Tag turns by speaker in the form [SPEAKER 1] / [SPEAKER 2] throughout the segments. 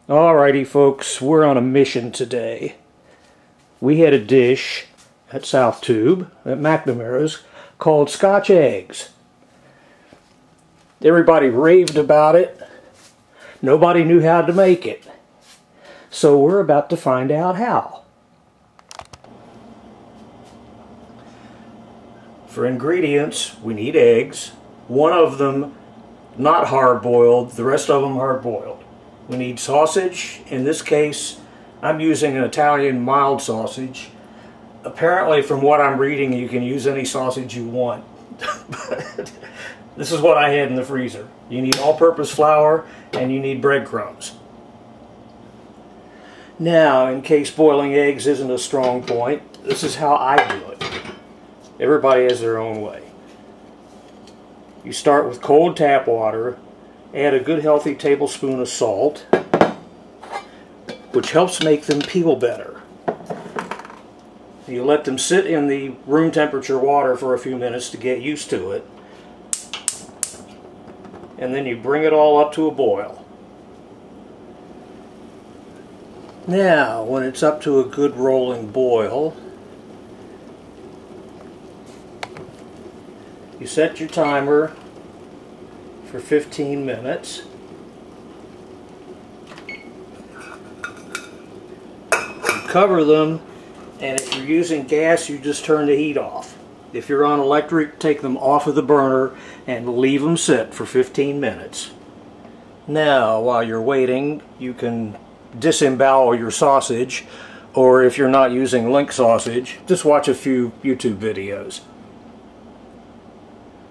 [SPEAKER 1] Alrighty folks, we're on a mission today. We had a dish at SouthTube, at McNamara's, called Scotch eggs. Everybody raved about it. Nobody knew how to make it. So we're about to find out how. For ingredients, we need eggs. One of them not hard-boiled, the rest of them hard-boiled. We need sausage. In this case, I'm using an Italian mild sausage. Apparently, from what I'm reading, you can use any sausage you want. But this is what I had in the freezer. You need all-purpose flour and you need breadcrumbs. Now, in case boiling eggs isn't a strong point, this is how I do it. Everybody has their own way. You start with cold tap water. Add a good healthy tablespoon of salt, which helps make them peel better. You let them sit in the room temperature water for a few minutes to get used to it. And then you bring it all up to a boil. Now, when it's up to a good rolling boil, you set your timer for 15 minutes. You cover them, and if you're using gas, you just turn the heat off. If you're on electric, take them off of the burner and leave them sit for 15 minutes. Now, while you're waiting, you can disembowel your sausage, or if you're not using link sausage, just watch a few YouTube videos.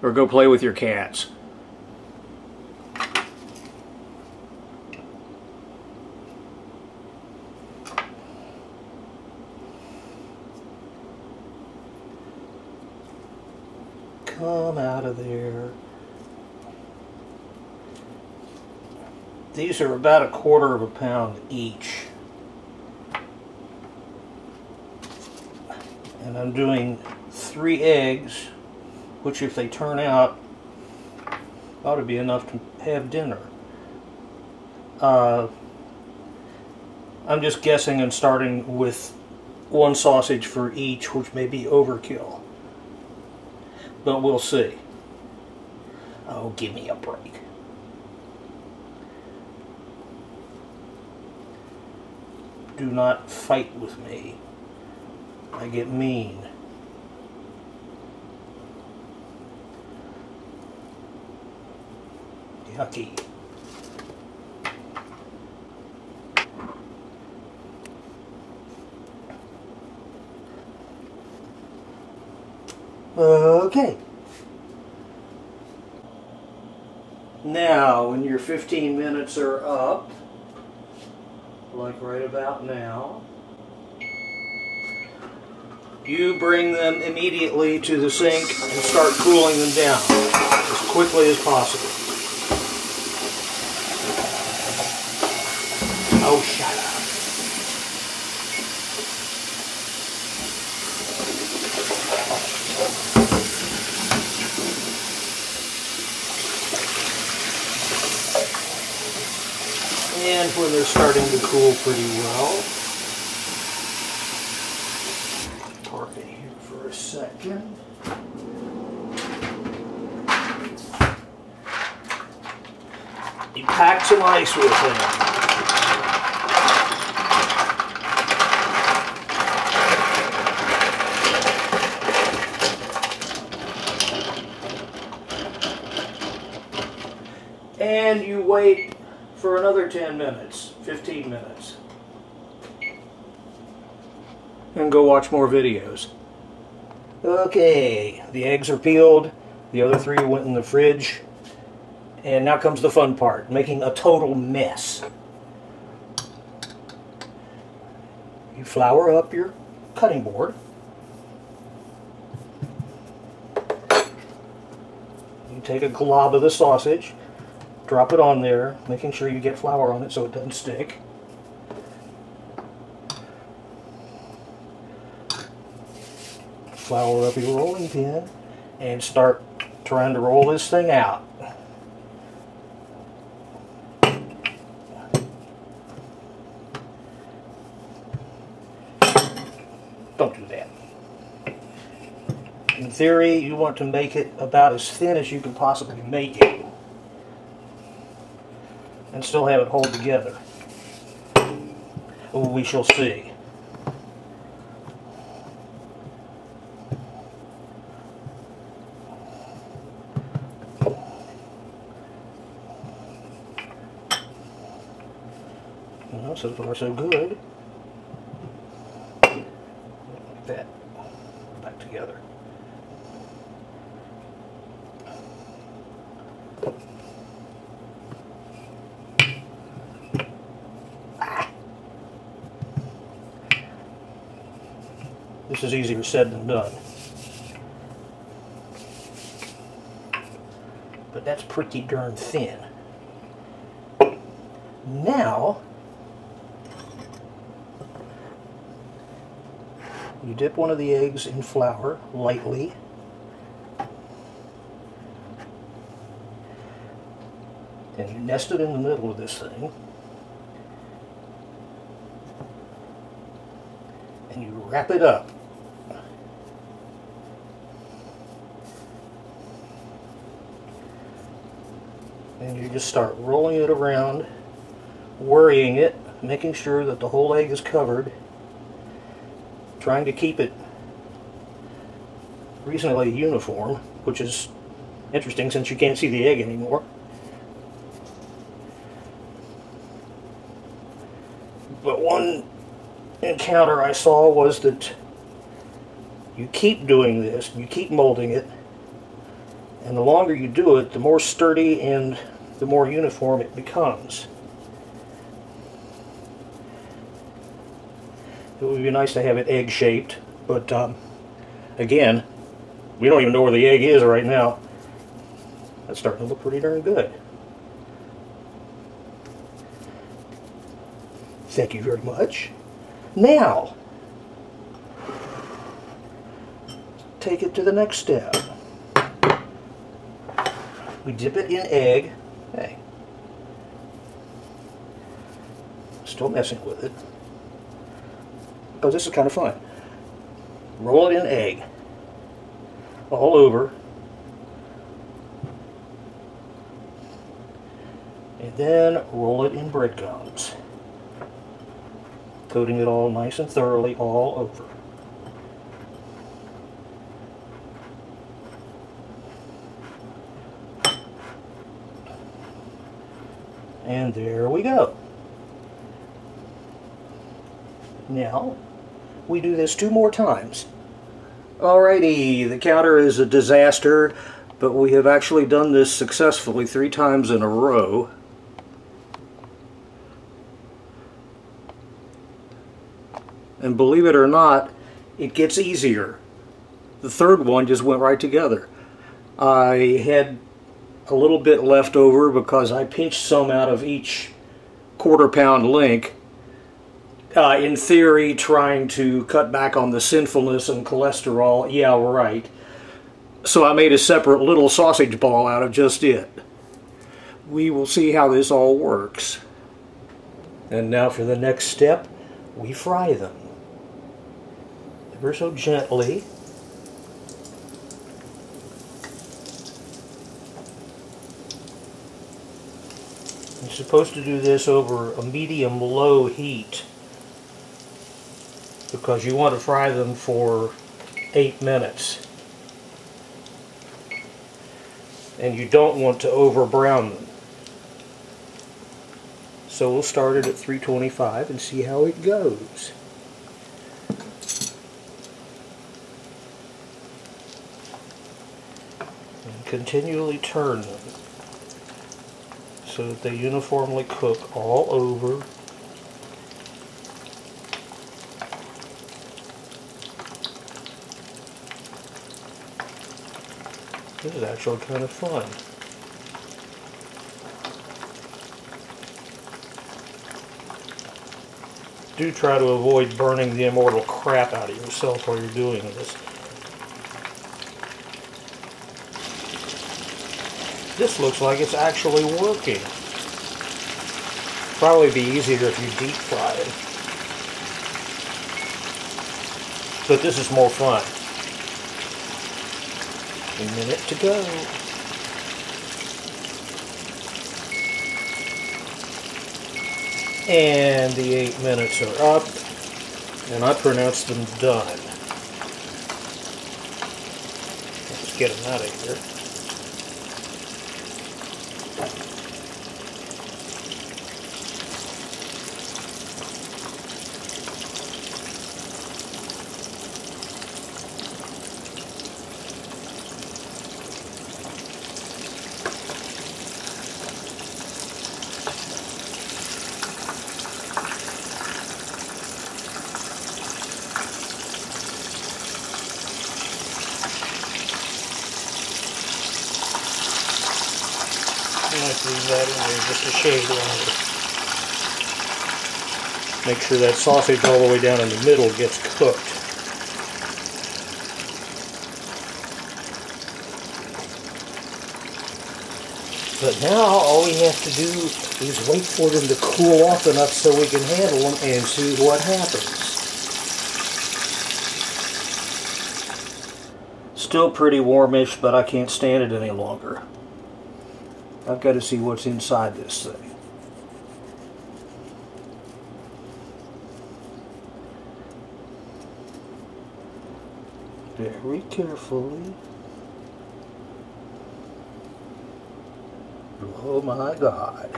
[SPEAKER 1] Or go play with your cats. Come out of there. These are about 1/4 pound each. And I'm doing 3 eggs, which if they turn out, ought to be enough to have dinner. I'm just guessing and starting with 1 sausage for each, which may be overkill. But we'll see. Oh, give me a break. Do not fight with me. I get mean. Yucky. Okay. Now, when your 15 minutes are up, like right about now, you bring them immediately to the sink and start cooling them down as quickly as possible. Oh, shut up. And when they're starting to cool pretty well, park it here for a second. You pack some ice with them. And you wait for another 10 minutes, 15 minutes. And go watch more videos. Okay, the eggs are peeled. The other 3 went in the fridge. And now comes the fun part, making a total mess. You flour up your cutting board. You take a glob of the sausage. Drop it on there, making sure you get flour on it so it doesn't stick. Flour up your rolling pin and start trying to roll this thing out. theory, you want to make it about as thin as you can possibly make it and still have it hold together. We shall see. Well, so far so good. Like that. Back together. This is easier said than done. But that's pretty darn thin. Now, you dip one of the eggs in flour lightly. And you nest it in the middle of this thing. And you wrap it up. And you just start rolling it around, worrying it, making sure that the whole egg is covered, trying to keep it reasonably uniform, which is interesting since you can't see the egg anymore. But one encounter I saw was that you keep doing this, you keep molding it, and the longer you do it, the more sturdy and the more uniform it becomes. It would be nice to have it egg-shaped, but again, we don't even know where the egg is right now. That's starting to look pretty darn good. Thank you very much. Now, take it to the next step. We dip it in egg. Hey, still messing with it. Because this is kind of fun. Roll it in egg. All over. And then roll it in breadcrumbs. Coating it all nice and thoroughly all over. And there we go. Now, we do this 2 more times. Alrighty, the counter is a disaster, but we have actually done this successfully 3 times in a row. And believe it or not, it gets easier. The third one just went right together. I had a little bit left over because I pinched some out of each 1/4 pound link. In theory, trying to cut back on the sinfulness and cholesterol. Yeah, right. So I made a separate little sausage ball out of just it. We will see how this all works. And now for the next step, we fry them. Ever so gently. You're supposed to do this over a medium-low heat because you want to fry them for 8 minutes. And you don't want to over brown them. So we'll start it at 325 and see how it goes. And continually turn them so that they uniformly cook all over. This is actually kind of fun. Do try to avoid burning the immortal crap out of yourself while you're doing this. This looks like it's actually working. Probably be easier if you deep fry it. But this is more fun. A minute to go. And the 8 minutes are up, and I pronounce them done. Let's get them out of here. I might leave that in there just a shade longer. Make sure that sausage all the way down in the middle gets cooked. But now all we have to do is wait for them to cool off enough so we can handle them and see what happens. Still pretty warmish, but I can't stand it any longer. I've got to see what's inside this thing. Very carefully. Oh my God.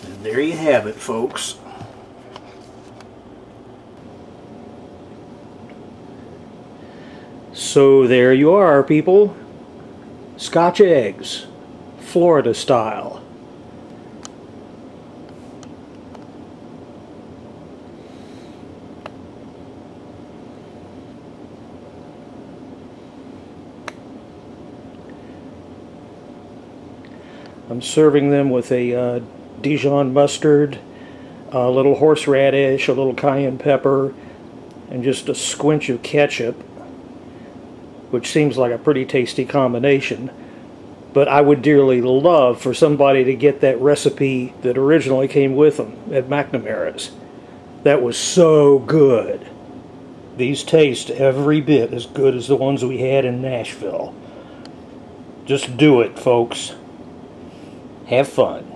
[SPEAKER 1] And there you have it, folks. So there you are, people. Scotch eggs, Florida style. I'm serving them with a Dijon mustard, a little horseradish, a little cayenne pepper, and just a squinch of ketchup, which seems like a pretty tasty combination. But I would dearly love for somebody to get that recipe that originally came with them at McNamara's. That was so good. These taste every bit as good as the ones we had in Nashville. Just do it, folks. Have fun.